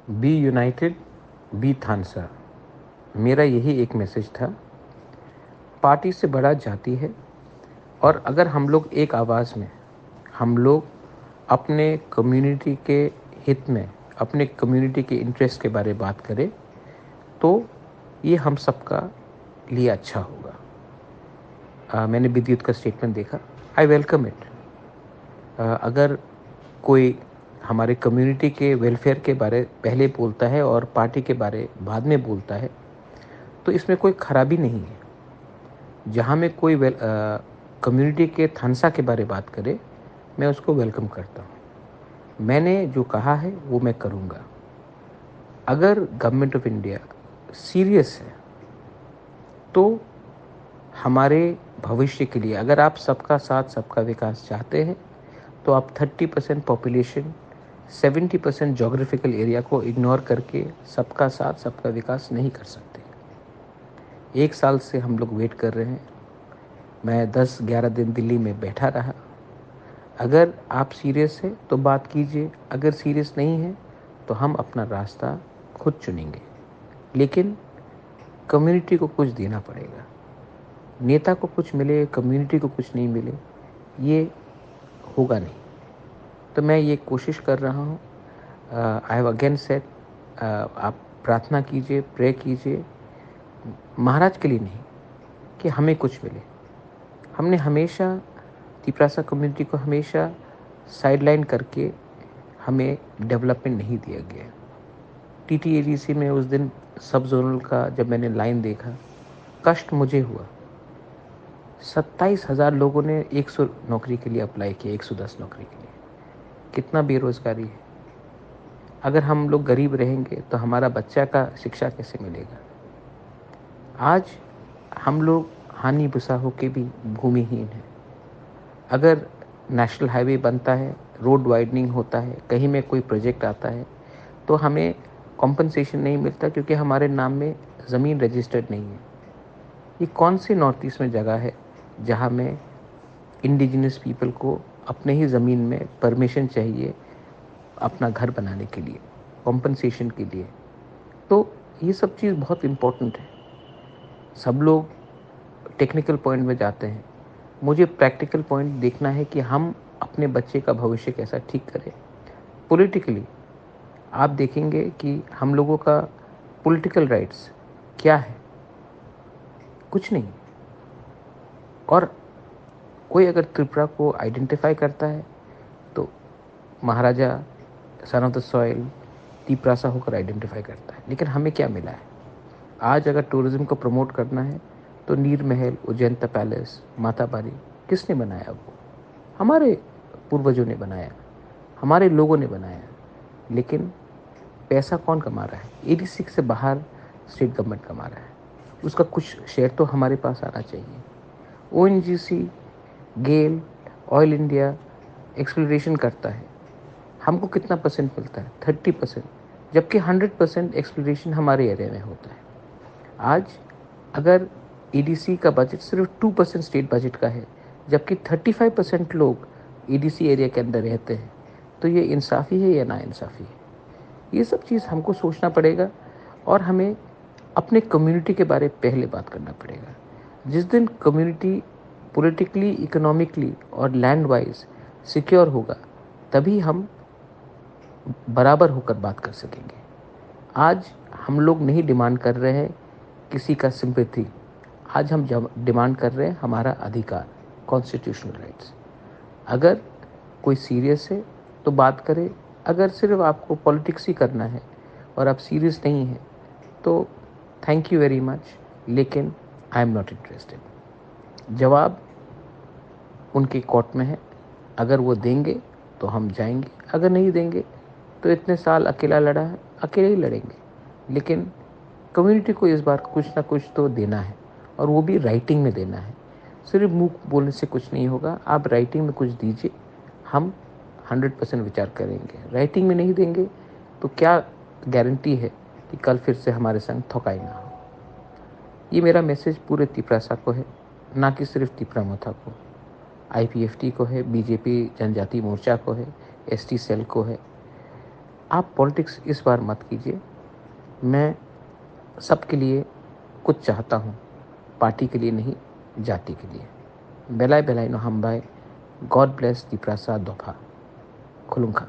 Be united, B थानसा। मेरा यही एक मैसेज था। पार्टी से बड़ा जाति है, और अगर हम लोग एक आवाज़ में हम लोग अपने कम्युनिटी के हित में, अपने कम्युनिटी के इंटरेस्ट के बारे में बात करें, तो ये हम सबका लिए अच्छा होगा। मैंने विद्युत का स्टेटमेंट देखा, आई वेलकम इट। अगर कोई हमारे कम्युनिटी के वेलफेयर के बारे पहले बोलता है और पार्टी के बारे बाद में बोलता है, तो इसमें कोई खराबी नहीं है। जहाँ में कोई कम्युनिटी के थानसा के बारे बात करे, मैं उसको वेलकम करता हूँ। मैंने जो कहा है वो मैं करूँगा। अगर गवर्नमेंट ऑफ इंडिया सीरियस है तो हमारे भविष्य के लिए, अगर आप सबका साथ सबका विकास चाहते हैं, तो आप 30% पॉपुलेशन, 70% जोग्राफिकल एरिया को इग्नोर करके सबका साथ सबका विकास नहीं कर सकते। 1 साल से हम लोग वेट कर रहे हैं। मैं 10-11 दिन दिल्ली में बैठा रहा। अगर आप सीरियस है तो बात कीजिए, अगर सीरियस नहीं है तो हम अपना रास्ता खुद चुनेंगे। लेकिन कम्युनिटी को कुछ देना पड़ेगा। नेता को कुछ मिले, कम्युनिटी को कुछ नहीं मिले, ये होगा नहीं। तो मैं ये कोशिश कर रहा हूँ। आई हैव अगेन सेड, आप प्रार्थना कीजिए, प्रे कीजिए, महाराज के लिए नहीं, कि हमें कुछ मिले। हमने हमेशा तिपरासा कम्युनिटी को हमेशा साइडलाइन करके हमें डेवलपमेंट नहीं दिया गया। TTADC में उस दिन सब जोनल का जब मैंने लाइन देखा, कष्ट मुझे हुआ। 27,000 लोगों ने 100 नौकरी के लिए अप्लाई किया, 110 नौकरी के लिए। कितना बेरोजगारी है। अगर हम लोग गरीब रहेंगे तो हमारा बच्चा का शिक्षा कैसे मिलेगा। आज हम लोग हानि भुसा होके भी भूमिहीन हैं। अगर नेशनल हाईवे बनता है, रोड वाइडनिंग होता है, कहीं में कोई प्रोजेक्ट आता है, तो हमें कॉम्पनसेशन नहीं मिलता, क्योंकि हमारे नाम में ज़मीन रजिस्टर्ड नहीं है। ये कौन सी नॉर्थ ईस्ट में जगह है जहाँ में इंडिजिनस पीपल को अपने ही ज़मीन में परमिशन चाहिए अपना घर बनाने के लिए, कॉम्पनसेशन के लिए। तो ये सब चीज़ बहुत इम्पोर्टेंट है। सब लोग टेक्निकल पॉइंट में जाते हैं, मुझे प्रैक्टिकल पॉइंट देखना है कि हम अपने बच्चे का भविष्य कैसा ठीक करें। पॉलिटिकली आप देखेंगे कि हम लोगों का पॉलिटिकल राइट्स क्या है, कुछ नहीं। और कोई अगर त्रिपुरा को आइडेंटिफाई करता है तो Maharaja, son of the soil, Tiprasa होकर आइडेंटिफाई करता है। लेकिन हमें क्या मिला है? आज अगर टूरिज्म को प्रमोट करना है तो नीर महल, उज्जैनता पैलेस, माताबारी किसने बनाया? वो हमारे पूर्वजों ने बनाया, हमारे लोगों ने बनाया। लेकिन पैसा कौन कमा रहा है? 86 से बाहर स्टेट गवर्नमेंट कमा रहा है। उसका कुछ शेयर तो हमारे पास आना चाहिए। ONGC, गेल, ऑयल इंडिया एक्सप्लोरेशन करता है, हमको कितना परसेंट मिलता है? 30%, जबकि 100% एक्सप्लोरेशन हमारे एरिया में होता है। आज अगर EDC का बजट सिर्फ 2% स्टेट बजट का है, जबकि 35% लोग EDC एरिया के अंदर रहते हैं, तो ये इंसाफ़ी है या नाइंसाफ़ी है? ये सब चीज़ हमको सोचना पड़ेगा, और हमें अपने कम्युनिटी के बारे में पहले बात करना पड़ेगा। जिस दिन कम्युनिटी पॉलिटिकली, इकोनॉमिकली और लैंड वाइज सिक्योर होगा, तभी हम बराबर होकर बात कर सकेंगे। आज हम लोग नहीं डिमांड कर रहे हैं किसी का सिंपैथी, आज हम डिमांड कर रहे हैं हमारा अधिकार, कॉन्स्टिट्यूशनल राइट्स। अगर कोई सीरियस है तो बात करें। अगर सिर्फ आपको पॉलिटिक्स ही करना है और आप सीरियस नहीं हैं, तो थैंक यू वेरी मच, लेकिन आई एम नॉट इंटरेस्टेड। जवाब उनके कोर्ट में है। अगर वो देंगे तो हम जाएंगे, अगर नहीं देंगे तो इतने साल अकेला लड़ा है, अकेले ही लड़ेंगे। लेकिन कम्युनिटी को इस बार कुछ ना कुछ तो देना है, और वो भी राइटिंग में देना है। सिर्फ मुंह बोलने से कुछ नहीं होगा, आप राइटिंग में कुछ दीजिए, हम 100% विचार करेंगे। राइटिंग में नहीं देंगे तो क्या गारंटी है कि कल फिर से हमारे संग थकाई ना हो। ये मेरा मैसेज पूरे तिपरासा को है, ना कि सिर्फ तिपरामथा को। IPFT को है, BJP जनजाति मोर्चा को है, ST सेल को है, आप पॉलिटिक्स इस बार मत कीजिए। मैं सबके लिए कुछ चाहता हूँ, पार्टी के लिए नहीं, जाति के लिए। बेलाय बेलाय नो हमबाय, गॉड ब्लेस दी प्रसाद दोफा खुलुंखा।